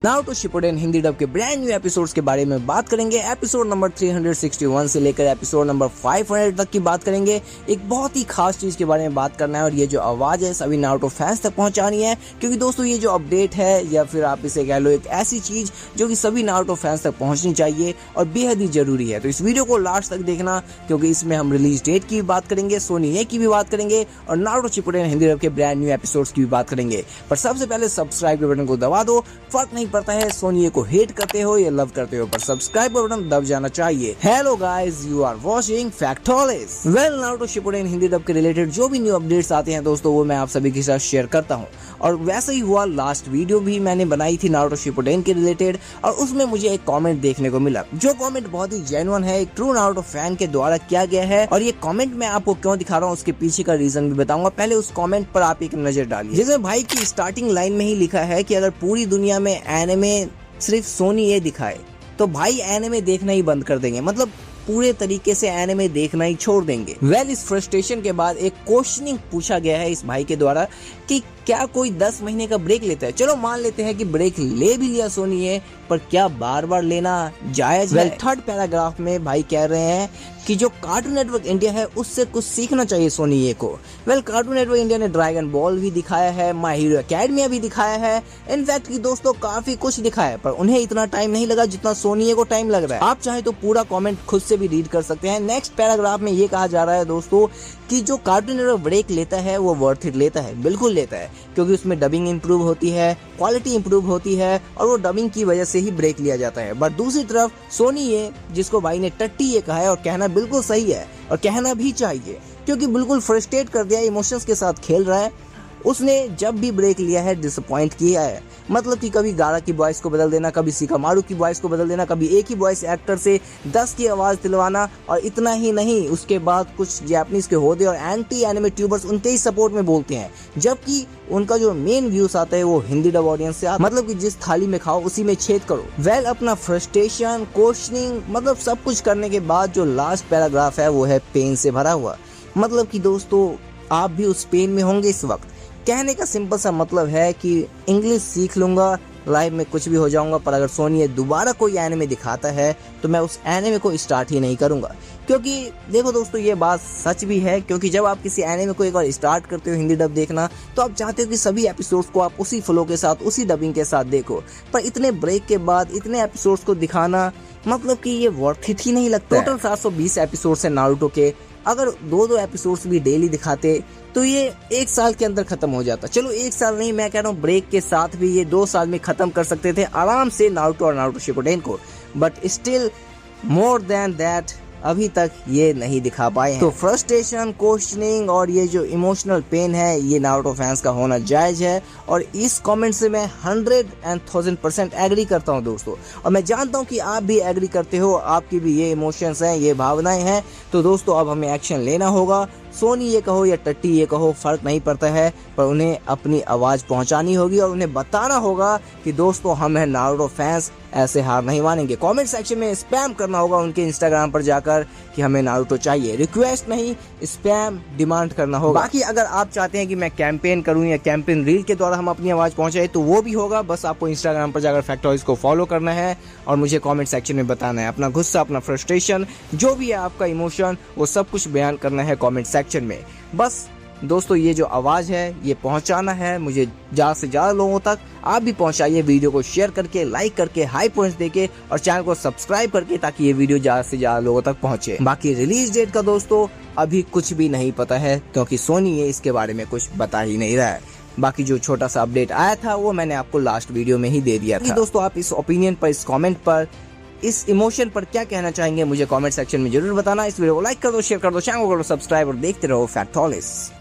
Naruto Shippuden Hindi dub के brand new episodes के बारे में बात करेंगे। एपिसोड नंबर 361 से लेकर एपिसोड नंबर 500 तक की बात करेंगे। एक बहुत ही खास चीज के बारे में बात करना है और ये जो आवाज है सभी नारुतो फैंस तक पहुंचानी है, क्योंकि दोस्तों ये जो अपडेट है या फिर आप इसे कह लो एक ऐसी चीज जो कि सभी नारुतो फैंस तक पहुंचनी चाहिए और बेहद ही जरूरी है। तो इस वीडियो को लास्ट तक देखना, क्योंकि इसमें हम रिलीज डेट की भी बात करेंगे, सोनी ए की भी बात करेंगे और नारुतो शिपुडेन हिंदी डब के ब्रांड न्यू एपिसोड्स की भी बात करेंगे। पर सबसे पहले सब्सक्राइब के बटन को दबा दो। फर्क नहीं पड़ता है सोनी ए को हेट करते हो या लव करते हो, पर सब्सक्राइब का बटन दब जाना चाहिए। Hello guys, you are watching Factolis. Well, Naruto Shippuden Hindi dub के रिलेटेड जो भी न्यू अपडेट्स आते हैं दोस्तों वो मैं आप सभी के साथ शेयर करता हूं। और वैसे ही हुआ, लास्ट वीडियो भी मैंने बनाई थी नारुतो शिपुडेन के रिलेटेड और उसमें मुझे एक कमेंट देखने को मिला, जो कमेंट बहुत ही जेन्युइन है, एक ट्रू नारुतो फैन के द्वारा किया गया है। और ये कमेंट मैं आपको क्यों दिखा रहा हूँ उसके पीछे का रीजन भी बताऊंगा। पहले उस कमेंट पर आप एक नजर डालिए, जिसमें भाई की स्टार्टिंग लाइन में ही लिखा है कि अगर पूरी दुनिया में एनिमे सिर्फ सोनी ए दिखाए तो भाई एनिमे देखना ही बंद कर देंगे, मतलब पूरे तरीके से एनिमे देखना ही छोड़ देंगे। वेल, इस फ्रस्ट्रेशन के बाद एक क्वेश्चनिंग पूछा गया है इस भाई के द्वारा कि क्या कोई 10 महीने का ब्रेक लेता है। चलो मान लेते हैं कि ब्रेक ले भी लिया सोनी ए, पर क्या बार बार लेना जायज है? थर्ड पैराग्राफ में भाई कह रहे हैं कि जो कार्टून नेटवर्क इंडिया है उससे कुछ सीखना चाहिए सोनी ए को। वेल, कार्टून नेटवर्क इंडिया ने ड्रैगन बॉल भी दिखाया है, माय हीरो एकेडमिया भी दिखाया है, इनफैक्ट कि दोस्तों काफी कुछ दिखाया है, पर उन्हें इतना टाइम नहीं लगा जितना सोनी ए को टाइम लग रहा है। आप चाहे तो पूरा कमेंट खुद से भी रीड कर सकते हैं। नेक्स्ट पैराग्राफ में ये कहा जा रहा है दोस्तों कि जो कार्टून नेटवर्क ब्रेक लेता है वो वर्थ इट लेता है, बिल्कुल लेता है, क्योंकि उसमें डबिंग इंप्रूव होती है, क्वालिटी इंप्रूव होती है और वो डबिंग की वजह से ही ब्रेक लिया जाता है। बट दूसरी तरफ सोनी ए, जिसको भाई ने टट्टी ये कहा है और कहना बिल्कुल सही है और कहना भी चाहिए, क्योंकि बिल्कुल फ्रस्ट्रेट कर दिया, इमोशंस के साथ खेल रहा है। उसने जब भी ब्रेक लिया है डिसअपॉइंट किया है, मतलब कि कभी गारा की वॉइस को बदल देना, कभी शिकामारू की वॉइस को बदल देना, कभी एक ही वॉइस एक्टर से 10 की आवाज दिलवाना। और इतना ही नहीं, उसके बाद कुछ जापानीज के होदे और एंटी एनिमे ट्यूबर्स उनके ही सपोर्ट में बोलते हैं, जबकि उनका जो मेन व्यूज आता है वो हिंदी डब ऑडियंस से आता है, मतलब कि जिस थाली में खाओ उसी में छेद करो। वेल, अपना फ्रस्ट्रेशन, क्वेश्चनिंग, मतलब सब कुछ करने के बाद जो लास्ट पैराग्राफ है वो है पेन से भरा हुआ। मतलब कि दोस्तों आप भी उस पेन में होंगे इस वक्त। कहने का सिंपल सा मतलब है कि इंग्लिश सीख लूंगा, लाइफ में कुछ भी हो जाऊंगा, पर अगर सोनी ए दोबारा कोई एनिमे दिखाता है तो मैं उस एनिमे को स्टार्ट ही नहीं करूंगा। क्योंकि देखो दोस्तों ये बात सच भी है, क्योंकि जब आप किसी एनिमे को एक बार स्टार्ट करते हो हिंदी डब देखना, तो आप चाहते हो कि सभी एपिसोड्स को आप उसी फ्लो के साथ, उसी डबिंग के साथ देखो। पर इतने ब्रेक के बाद इतने एपिसोड्स को दिखाना, मतलब कि ये वर्थ इट ही नहीं लगता। टोटल 720 एपिसोड्स है नारुतो के, अगर दो एपिसोड्स भी डेली दिखाते तो ये 1 साल के अंदर खत्म हो जाता। चलो 1 साल नहीं, मैं कह रहा हूँ ब्रेक के साथ भी ये 2 साल में खत्म कर सकते थे आराम से नारुतो और नारुतो शिपुडेन को, but still more than that अभी तक ये नहीं दिखा पाए हैं। तो फ्रस्ट्रेशन, क्वेश्चनिंग और ये जो इमोशनल पेन है ये नारुतो फैंस का होना जायज है। और इस कमेंट से मैं 100% एग्री करता हूँ दोस्तों, और मैं जानता हूँ कि आप भी एग्री करते हो, आपकी भी ये इमोशंस हैं, ये भावनाएं हैं। तो दोस्तों अब हमें एक्शन लेना होगा। सोनी ये कहो या टट्टी ये कहो, फर्क नहीं पड़ता है, पर उन्हें अपनी आवाज पहुंचानी होगी और उन्हें बताना होगा कि दोस्तों हम हैं नारुतो फैंस, ऐसे हार नहीं मानेंगे। कमेंट सेक्शन में स्पैम करना होगा उनके इंस्टाग्राम पर जाकर कि हमें नारुतो चाहिए, रिक्वेस्ट नहीं, स्पैम डिमांड करना होगा। बाकी अगर आप चाहते हैं कि मैं कैंपेन करूं या कैंपेन रील के द्वारा हम अपनी आवाज पहुंचाए तो वो भी होगा। बस आपको इंस्टाग्राम पर जाकर फैक्टोलिस को फॉलो करना है और मुझे कमेंट सेक्शन में बताना है अपना गुस्सा, अपना फ्रस्ट्रेशन, जो भी है आपका इमोशन, वो सब कुछ बयान करना है कमेंट सेक्शन में। बस दोस्तों ये जो आवाज है ये पहुंचाना है मुझे ज्यादा से ज्यादा लोगों तक। आप भी पहुंचाइए, वीडियो को शेयर करके, लाइक करके, हाई पॉइंट्स देके और चैनल को सब्सक्राइब करके, ताकि ये वीडियो ज्यादा से ज्यादा लोगों तक पहुंचे। बाकी रिलीज डेट का दोस्तों अभी कुछ भी नहीं पता है, क्योंकि सोनी ए इसके बारे में कुछ बता ही नहीं रहा है। बाकी जो छोटा सा अपडेट आया था वो मैंने आपको लास्ट वीडियो में ही दे दिया था। दोस्तों आप इस ओपिनियन पर, इस कमेंट पर, इस इमोशन पर क्या कहना चाहेंगे मुझे कमेंट सेक्शन में जरूर बताना। इस वीडियो को लाइक कर दो, शेयर कर दो, चैनल को करो सब्सक्राइब और देखते रहो फैक्टोलिस।